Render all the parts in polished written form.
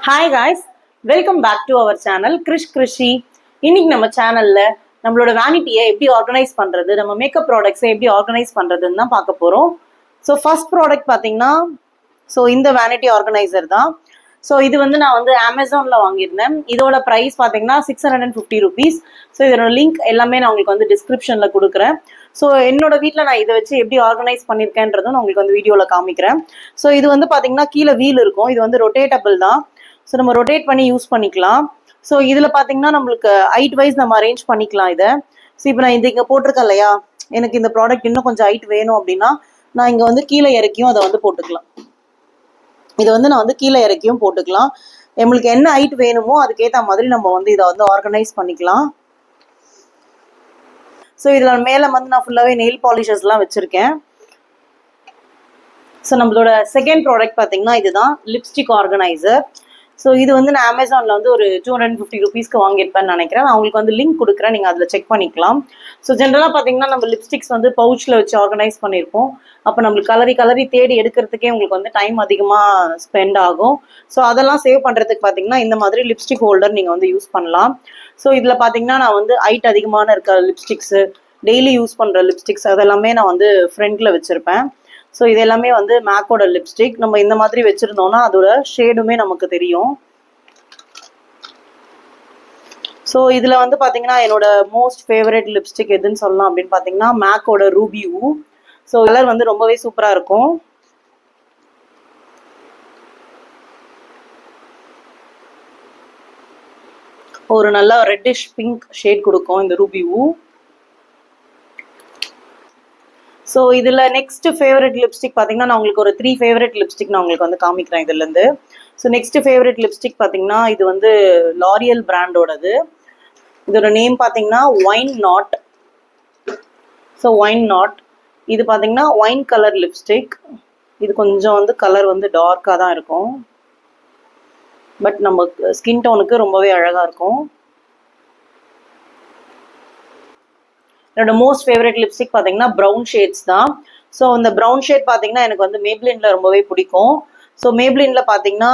Hi guys, welcome back to our channel Krishi. இன்னைக்கு நம்ம சேனல்ல நம்மளோட வேனிட்டியை எப்படி ஆர்கனைஸ் பண்றது, நம்ம மேக்கப் ப்ராடக்ட்ஸை எப்படி ஆர்கனைஸ் பண்றதுன்னு தான் பார்க்க போறோம். ஸோ ஃபர்ஸ்ட் ப்ராடக்ட் பார்த்தீங்கன்னா இந்த வேனிட்டி ஆர்கனைசர் தான். ஸோ இது நான் அமேசான்ல வாங்கியிருந்தேன். இதோட ப்ரைஸ் பார்த்தீங்கன்னா 650 rupees. ஸோ இதோட லிங்க் எல்லாமே நான் உங்களுக்கு டிஸ்கிரிப்ஷன்ல கொடுக்குறேன். ஸோ என்னோட வீட்டில் நான் இதை வச்சு எப்படி ஆர்கனைஸ் பண்ணியிருக்கேன்றதும் நான் உங்களுக்கு வீடியோவில் காமிக்கிறேன். ஸோ இது பார்த்தீங்கன்னா கீழே வீல் இருக்கும். இது ரொட்டேட்டபிள் தான். ஸோ நம்ம ரொட்டேட் பண்ணி யூஸ் பண்ணிக்கலாம். ஸோ இதில் பார்த்தீங்கன்னா நம்மளுக்கு ஹைட் வைஸ் நம்ம அரேஞ்ச் பண்ணிக்கலாம் இதை. ஸோ இப்போ நான் இங்கே போட்டிருக்கேன் இல்லையா, எனக்கு இந்த ப்ராடக்ட் இன்னும் கொஞ்சம் ஹைட் வேணும் அப்படின்னா நான் இங்கே கீழே இறக்கியும் அதை போட்டுக்கலாம். இதை நான் கீழே இறக்கியும் போட்டுக்கலாம். நம்மளுக்கு என்ன ஹைட் வேணுமோ அதுக்கேற்ற மாதிரி நம்ம இதை ஆர்கனைஸ் பண்ணிக்கலாம். ஸோ இதில் மேலே நான் ஃபுல்லாகவே நெயில் பாலிஷஸ்லாம் வச்சுருக்கேன். ஸோ நம்மளோட செகண்ட் ப்ராடக்ட் பார்த்தீங்கன்னா இதுதான் லிப்ஸ்டிக் ஆர்கனைசர். ஸோ இது நான் அமேசானில் ஒரு 250 rupeesக்கு வாங்கியிருப்பேன்னு நினைக்கிறேன். நான் உங்களுக்கு லிங்க் கொடுக்குறேன், நீங்கள் அதில் செக் பண்ணிக்கலாம். ஸோ ஜென்ரலாக பார்த்தீங்கன்னா நம்ம லிப்ஸ்டிக்ஸ் பவுச்சில் வச்சு ஆர்கனைஸ் பண்ணியிருப்போம். அப்போ நம்மளுக்கு கலரி தேடி எடுக்கிறதுக்கே உங்களுக்கு டைம் அதிகமாக ஸ்பெண்ட் ஆகும். ஸோ அதெல்லாம் சேவ் பண்ணுறதுக்கு பார்த்தீங்கன்னா இந்த மாதிரி லிப்ஸ்டிக் ஹோல்டர் நீங்கள் யூஸ் பண்ணலாம். ஸோ இதில் பார்த்தீங்கன்னா நான் ஹைட் அதிகமான இருக்க லிப்ஸ்டிக்ஸு, டெய்லி யூஸ் பண்ணுற லிப்ஸ்டிக்ஸ் அதெல்லாமே நான் ஃப்ரண்ட்டில் வச்சுருப்பேன். ஸோ இது எல்லாமே மேக்கோட லிப்ஸ்டிக். நம்ம இந்த மாதிரி வச்சுருந்தோம்னா அதோட ஷேடுமே நமக்கு தெரியும். ஸோ இதில் பார்த்தீங்கன்னா என்னோட மோஸ்ட் ஃபேவரட் லிப்ஸ்டிக் எதுன்னு சொல்லலாம் அப்படின்னு பார்த்தீங்கன்னா மேக்கோட ரூபி ஊ. ஸோ கலர் ரொம்பவே சூப்பராக இருக்கும். ஒரு நல்ல ரெட்டிஷ் பிங்க் ஷேட் கொடுக்கும் இந்த ரூபி ஊ. ஸோ இதில் நெக்ஸ்ட் ஃபேவரட் லிப்ஸ்டிக் பார்த்தீங்கன்னா நான் உங்களுக்கு ஒரு 3 ஃபேவரட் லிப்ஸ்டிக் நான் உங்களுக்கு காமிக்கிறேன் இதுலேருந்து. ஸோ நெக்ஸ்ட் ஃபேவரட் லிப்ஸ்டிக் பார்த்தீங்கன்னா இது லாரியல் பிராண்டோடது. இதோட நேம் பார்த்தீங்கன்னா wine not. So wine not இது பார்த்தீங்கன்னா ஒயின் கலர் லிப்ஸ்டிக். இது கொஞ்சம் கலர் டார்க்காக தான் இருக்கும், பட் நம்ம ஸ்கின் டோனுக்கு ரொம்பவே அழகாக இருக்கும். என்னோட மோஸ்ட் ஃபேவரட் லிப்ஸ்டிக் பார்த்தீங்கன்னா ப்ரௌன் ஷேட்ஸ் தான். ஸோ இந்த ப்ரௌன் ஷேட் பார்த்தீங்கன்னா எனக்கு மேப்ளின்ல ரொம்பவே பிடிக்கும். ஸோ மேப்ளின்ல பார்த்தீங்கன்னா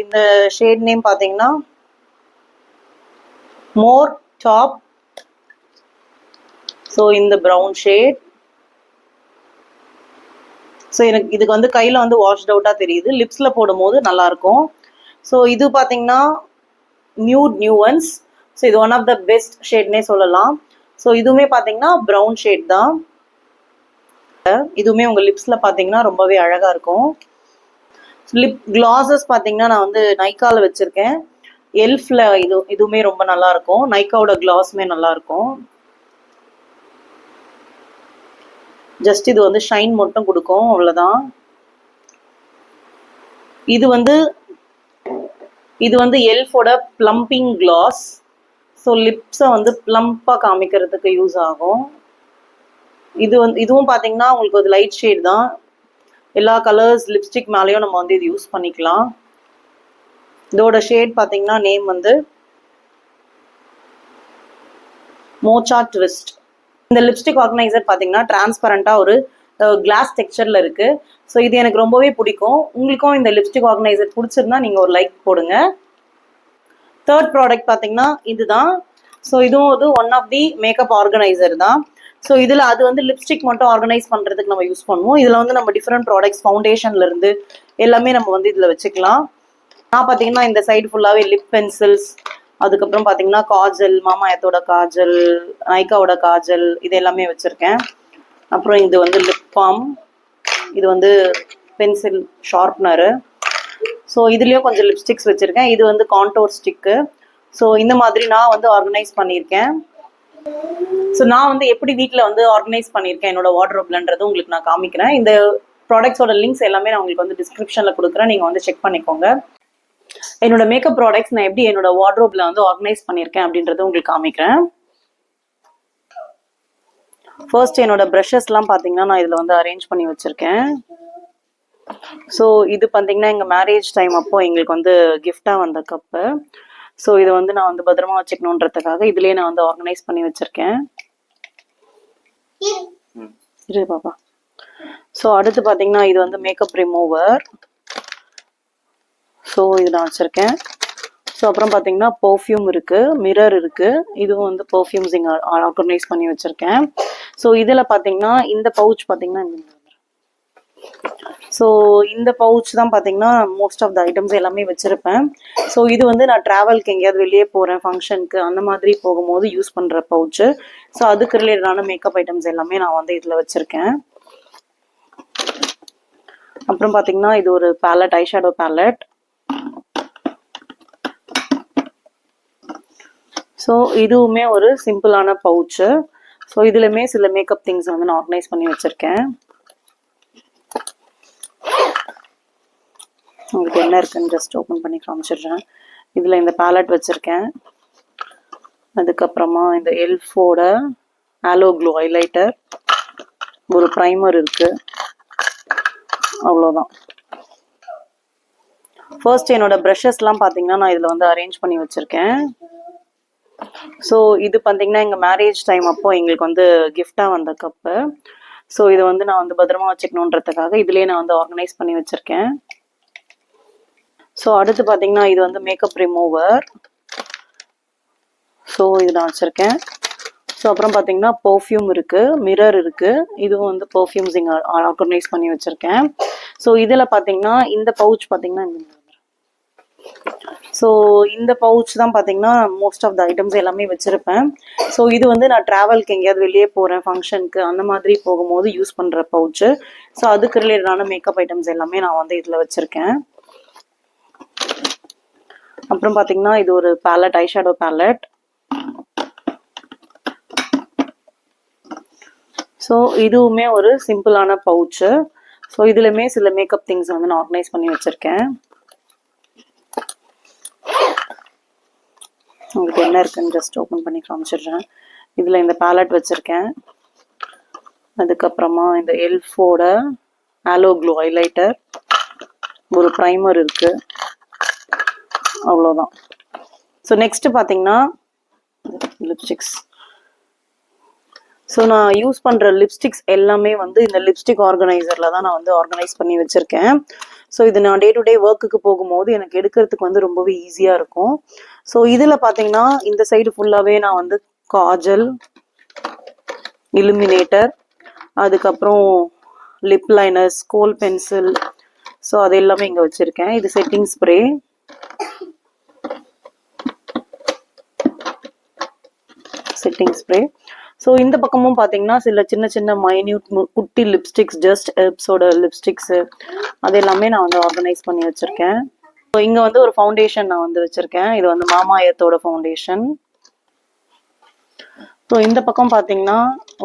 இந்த ஷேட் நேம் பார்த்தீங்கன்னா மோர் டாப். ஸோ இந்த ப்ரௌன் ஷேட். ஸோ எனக்கு இதுக்கு கையில் வாஷ்ட் அவுட்டாக தெரியுது, லிப்ஸில் போடும்போது நல்லாயிருக்கும். ஸோ இது பார்த்தீங்கன்னா நியூவன்ஸ். ஸோ இது ஒன் ஆஃப் த பெஸ்ட் ஷேட்னே சொல்லலாம். ஸோ இதுவுமே பார்த்தீங்கன்னா ப்ரௌன் ஷேட் தான். இதுவுமே உங்கள் லிப்ஸில் பார்த்தீங்கன்னா ரொம்பவே அழகாக இருக்கும். லிப் கிளாஸஸ் பார்த்தீங்கன்னா நான் நைக்காவில் வச்சுருக்கேன். எல்ஃபில் இதுவுமே ரொம்ப நல்லாயிருக்கும். நைக்காவோட கிளாஸுமே நல்லாயிருக்கும். ஜஸ்ட் இது ஷைன் மட்டும் கொடுக்கும், அவ்வளோதான். இது எல்ஃபோட ப்ளம்பிங் கிளாஸ். ஸோ லிப்ஸை ப்ளம்பாக காமிக்கிறதுக்கு யூஸ் ஆகும். இதுவும் பார்த்தீங்கன்னா உங்களுக்கு ஒரு லைட் ஷேட் தான். எல்லா கலர்ஸ் லிப்ஸ்டிக் மேலேயும் நம்ம இது யூஸ் பண்ணிக்கலாம். இதோட ஷேட் பார்த்தீங்கன்னா நேம் மோச்சா ட்விஸ்ட். இந்த லிப்ஸ்டிக் ஆர்கனைசர் பார்த்தீங்கன்னா டிரான்ஸ்பரண்டாக ஒரு கிளாஸ் டெக்ஸ்சரில் இருக்குது. ஸோ இது எனக்கு ரொம்பவே பிடிக்கும். உங்களுக்கும் இந்த லிப்ஸ்டிக் ஆர்கனைசர் பிடிச்சிருந்தா நீங்கள் ஒரு லைக் போடுங்க. தேர்ட் ப்ராடக்ட் பார்த்தீங்கன்னா இதுதான். ஸோ இதுவும் one of the makeup organizer தான். ஸோ இதில் அது லிப்ஸ்டிக் மட்டும் ஆர்கனைஸ் பண்ணுறதுக்கு நம்ம யூஸ் பண்ணுவோம். இதில் நம்ம டிஃப்ரெண்ட் ப்ராடக்ட்ஸ் ஃபவுண்டேஷன்லேருந்து எல்லாமே நம்ம இதில் வச்சுக்கலாம். நான் பார்த்தீங்கன்னா இந்த சைடு ஃபுல்லாகவே லிப் பென்சில்ஸ், அதுக்கப்புறம் பார்த்தீங்கன்னா காஜல், மாமா எர்த்தோட காஜல், நைக்காவோட காஜல், இது எல்லாமே வச்சுருக்கேன். அப்புறம் இது லிப் பாம், இது பென்சில் ஷார்ப்னரு. ஸோ இதுலேயும் கொஞ்சம் லிப்ஸ்டிக்ஸ் வச்சுருக்கேன். இது கான்டோர் ஸ்டிக்கு. ஸோ இந்த மாதிரி நான் ஆர்கனைஸ் பண்ணியிருக்கேன். ஸோ நான் எப்படி வீட்டில் ஆர்கனைஸ் பண்ணியிருக்கேன் என்னோட வார்ட்ரோப்லன்றது உங்களுக்கு நான் காமிக்கிறேன். இந்த ப்ராடக்ட்ஸோட லிங்க்ஸ் எல்லாமே நான் உங்களுக்கு டிஸ்கிரிப்ஷனில் கொடுக்குறேன், நீங்கள் செக் பண்ணிக்கோங்க. என்னோட மேக்கப் ப்ராடக்ட்ஸ் நான் எப்படி என்னோட வார்ட்ரோப்ல ஆர்கனைஸ் பண்ணியிருக்கேன் அப்படின்றத உங்களுக்கு காமிக்கிறேன். ஃபர்ஸ்ட் என்னோட ப்ரஷஸ்லாம் பார்த்தீங்கன்னா நான் இதில் அரேஞ்ச் பண்ணி வச்சுருக்கேன். ஸோ இது பார்த்தீங்கன்னா எங்கள் மேரேஜ் டைம் அப்போ எங்களுக்கு கிஃப்டாக வந்த கப்பு. ஸோ இதை நான் பத்திரமா வச்சுக்கணுன்றதுக்காக இதுலேயே நான் ஆர்கனைஸ் பண்ணி வச்சுருக்கேன். இது பாப்பா. ஸோ அடுத்து பார்த்தீங்கன்னா இது மேக்கப் ரிமூவர். ஸோ இது நான் வச்சுருக்கேன். ஸோ அப்புறம் பார்த்தீங்கன்னா பர்ஃப்யூம் இருக்குது, மிரர் இருக்குது. இதுவும் வந்து பர்ஃப்யூம்ஸ் இங்கே ஆர்கனைஸ் பண்ணி வச்சுருக்கேன். ஸோ இதில் பார்த்தீங்கன்னா இந்த பவுச் பார்த்தீங்கன்னா ஸோ இந்த பவுச் தான் பார்த்தீங்கன்னா மோஸ்ட் ஆஃப் த ஐட்டம்ஸ் எல்லாமே வச்சுருப்பேன். ஸோ இது வந்து நான் ட்ராவல்க்கு எங்கேயாவது வெளியே போகிறேன் ஃபங்க்ஷனுக்கு அந்த மாதிரி போகும்போது யூஸ் பண்ணுற பவுச்சு. ஸோ அதுக்கு ரிலேட்டடான மேக்கப் ஐட்டம்ஸ் எல்லாமே நான் வந்து இதில் வச்சுருக்கேன். அப்புறம் பார்த்தீங்கன்னா இது ஒரு palette, eye shadow palette. So இதுவுமே ஒரு சிம்பிளான பவுச்சு. ஸோ இதுலையுமே சில மேக்கப் திங்ஸ் வந்து நான் ஆர்கனைஸ் பண்ணி வச்சுருக்கேன். உங்களுக்கு என்ன இருக்குன்னு ஜஸ்ட் ஓப்பன் பண்ணி காமிச்சிடுறேன். இதில் இந்த பேலட் வச்சுருக்கேன். அதுக்கப்புறமா இந்த எல்ஃபோட ஆலோ க்ளோ ஹைலைட்டர், ஒரு ப்ரைமர் இருக்குது, அவ்வளோதான். ஃபர்ஸ்ட் என்னோட ப்ரஷஸ்லாம் பார்த்தீங்கன்னா நான் இதில் வந்து அரேஞ்ச் பண்ணி வச்சுருக்கேன். ஸோ இது பார்த்தீங்கன்னா எங்கள் மேரேஜ் டைம் அப்போ எங்களுக்கு வந்து கிஃப்டாக வந்த கப்பு. ஸோ இதை வந்து நான் வந்து பத்திரமா வச்சுக்கணுன்றதுக்காக இதுலேயே நான் வந்து ஆர்கனைஸ் பண்ணி வச்சுருக்கேன். ஸோ அடுத்து பார்த்தீங்கன்னா இது வந்து மேக்கப் ரிமூவர். ஸோ இது நான் வச்சுருக்கேன். ஸோ அப்புறம் பார்த்தீங்கன்னா பர்ஃப்யூம் இருக்குது, மிரர் இருக்குது. இதுவும் வந்து பர்ஃப்யூம்ஸ் இங்கே ஆர்கனைஸ் பண்ணி வச்சுருக்கேன். ஸோ இதில் பார்த்தீங்கன்னா இந்த பவுச் பார்த்தீங்கன்னா ஸோ இந்த பவுச் தான் பார்த்தீங்கன்னா மோஸ்ட் ஆஃப் த ஐட்டம்ஸ் எல்லாமே வச்சுருப்பேன். ஸோ இது வந்து நான் ட்ராவல்க்கு எங்கேயாவது வெளியே போகிறேன் ஃபங்க்ஷனுக்கு அந்த மாதிரி போகும்போது யூஸ் பண்ணுற பவுச்சு. ஸோ அதுக்கு ரிலேட்டடான மேக்கப் ஐட்டம்ஸ் எல்லாமே நான் வந்து இதில் வச்சுருக்கேன். அப்புறம் பார்த்தீங்கன்னா இது ஒரு palette, eye shadow palette. So இதுவுமே ஒரு சிம்பிளான பவுச்சு. ஸோ இதுலையுமே சில மேக்கப் திங்ஸ் வந்து நான் ஆர்கனைஸ் பண்ணி வச்சுருக்கேன். உங்களுக்கு என்ன இருக்குன்னு ஜஸ்ட் ஓப்பன் பண்ணி காமிச்சிடுறேன். இதில் இந்த பேலட் வச்சுருக்கேன். அதுக்கப்புறமா இந்த எல்ஃபோட ஆலோ க்ளோ ஹைலைட்டர், ஒரு ப்ரைமர் இருக்குது, அவ்வளோதான். ஸோ நெக்ஸ்ட் பார்த்தீங்கன்னா லிப்ஸ்டிக்ஸ். ஸோ நான் யூஸ் பண்ணுற லிப்ஸ்டிக்ஸ் எல்லாமே வந்து இந்த லிப்ஸ்டிக் ஆர்கனைசரில் தான் நான் வந்து ஆர்கனைஸ் பண்ணி வச்சுருக்கேன். ஸோ இது நான் டே டு டே ஒர்க்குக்கு போகும்போது எனக்கு எடுக்கிறதுக்கு வந்து ரொம்பவே ஈஸியாக இருக்கும். ஸோ இதில் பார்த்தீங்கன்னா இந்த சைடு ஃபுல்லாகவே நான் வந்து காஜல், இலுமினேட்டர், அதுக்கப்புறம் லிப் லைனர், ஸ்கோல் பென்சில், ஸோ அது எல்லாமே இங்கே வச்சுருக்கேன். இது setting spray, setting spray. So இந்த பக்கமும் பார்த்தீங்கன்னா சில சின்ன சின்ன மைன்யூட் குட்டி லிப்ஸ்டிக்ஸ், ஜஸ்ட் எப்ஸோட லிப்ஸ்டிக்ஸு, அது எல்லாமே நான் வந்து ஆர்கனைஸ் பண்ணி வச்சுருக்கேன். ஸோ இங்கே வந்து ஒரு ஃபவுண்டேஷன் நான் வந்து வச்சுருக்கேன். இது வந்து மாமா எர்த்தோட ஃபவுண்டேஷன். ஸோ இந்த பக்கம் பார்த்தீங்கன்னா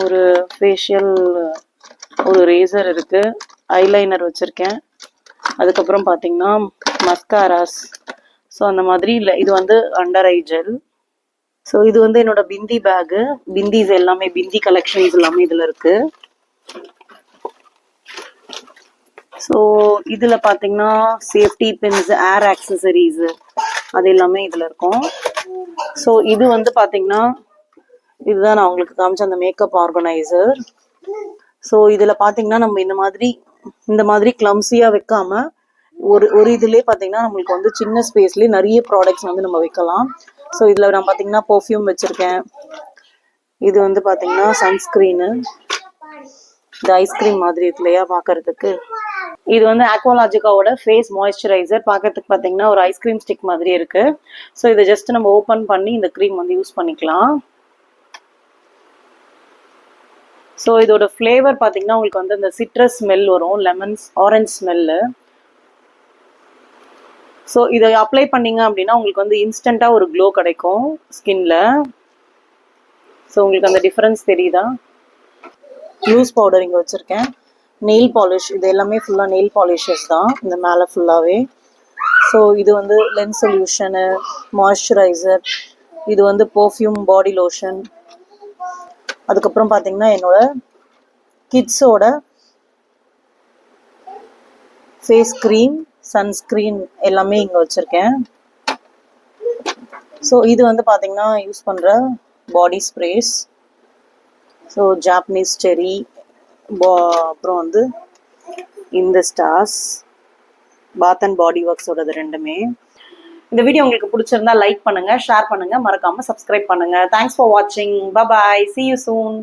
ஒரு ஃபேஷியல், ஒரு ரேசர் இருக்குது, ஐலைனர் வச்சுருக்கேன். அதுக்கப்புறம் பார்த்தீங்கன்னா மஸ்காராஸ், ஸோ அந்த மாதிரி இல்லை, இது வந்து அண்டர் ஐ ஜெல். ஸோ இது வந்து என்னோட பிந்தி பேகு, பிந்திஸ் எல்லாமே, பிந்தி கலெக்ஷன்ஸ் எல்லாமே இதில் இருக்கு. ஸோ இதில் பார்த்தீங்கன்னா சேஃப்டி பின்ஸ், ஏர் ஆக்சசரிஸ், அது எல்லாமே இதில் இருக்கும். ஸோ இது வந்து பார்த்தீங்கன்னா இதுதான் நான் உங்களுக்கு காமிச்ச அந்த மேக்கப் ஆர்கனைசர். ஸோ இதில் பார்த்தீங்கன்னா நம்ம இந்த மாதிரி கிளம்ஸியாக வைக்காம ஒரு இதுலேயே பார்த்தீங்கன்னா நம்மளுக்கு வந்து சின்ன ஸ்பேஸ்லேயே நிறைய ப்ராடக்ட்ஸ் வந்து நம்ம வைக்கலாம். ஸோ இதில் நான் பார்த்தீங்கன்னா பர்ஃப்யூம் வச்சுருக்கேன். இது வந்து பார்த்தீங்கன்னா சன்ஸ்க்ரீனு, இது ஐஸ்கிரீம் மாதிரி இருக்கு இல்லையா பார்க்கறதுக்கு. இது வந்து ஆக்வாலாஜிக்காவோட ஃபேஸ் மாய்ஸ்சரைசர். பார்க்கறதுக்கு பார்த்தீங்கன்னா ஒரு ஐஸ்கிரீம் ஸ்டிக் மாதிரி இருக்கு. ஸோ இதை ஜஸ்ட் நம்ம ஓப்பன் பண்ணி இந்த க்ரீம் வந்து யூஸ் பண்ணிக்கலாம். ஸோ இதோட ஃப்ளேவர் பார்த்தீங்கன்னா உங்களுக்கு வந்து இந்த சிட்ரஸ் ஸ்மெல் வரும், லெமன்ஸ், ஆரஞ்ச் ஸ்மெல்லு. ஸோ இதை அப்ளை பண்ணிங்க அப்படின்னா உங்களுக்கு வந்து இன்ஸ்டண்ட்டாக ஒரு க்ளோ கிடைக்கும் ஸ்கின்ல. ஸோ உங்களுக்கு அந்த டிஃப்ரென்ஸ் தெரியுதா? லூஸ் பவுடர் இங்கே வச்சுருக்கேன். நெயில் பாலிஷ், இது எல்லாமே ஃபுல்லாக நெயில் பாலிஷஸ் தான் இந்த மேலே ஃபுல்லாகவே. ஸோ இது வந்து லென்ஸ் சொல்யூஷனு, மாய்ஸ்சரைசர், இது வந்து பர்ஃப்யூம், பாடி லோஷன். அதுக்கப்புறம் பார்த்தீங்கன்னா என்னோட கிட்ஸோட ஃபேஸ் க்ரீம், சன்ஸ்க்ரீன் எல்லாமே இங்கே வச்சுருக்கேன். ஸோ இது வந்து பார்த்தீங்கன்னா யூஸ் பண்ணுற பாடி ஸ்ப்ரேஸ். ஸோ ஜாப்பனீஸ் செரி, அப்புறம் வந்து இந்த ஸ்டார்ஸ், பாத் அண்ட் பாடி ஒர்க்ஸோடது ரெண்டுமே. இந்த வீடியோ உங்களுக்கு பிடிச்சிருந்தா லைக் பண்ணுங்க, ஷேர் பண்ணுங்க, மறக்காம சப்ஸ்கிரைப் பண்ணுங்க. தேங்க்ஸ் ஃபார் வாட்சிங். Bye bye. See you soon.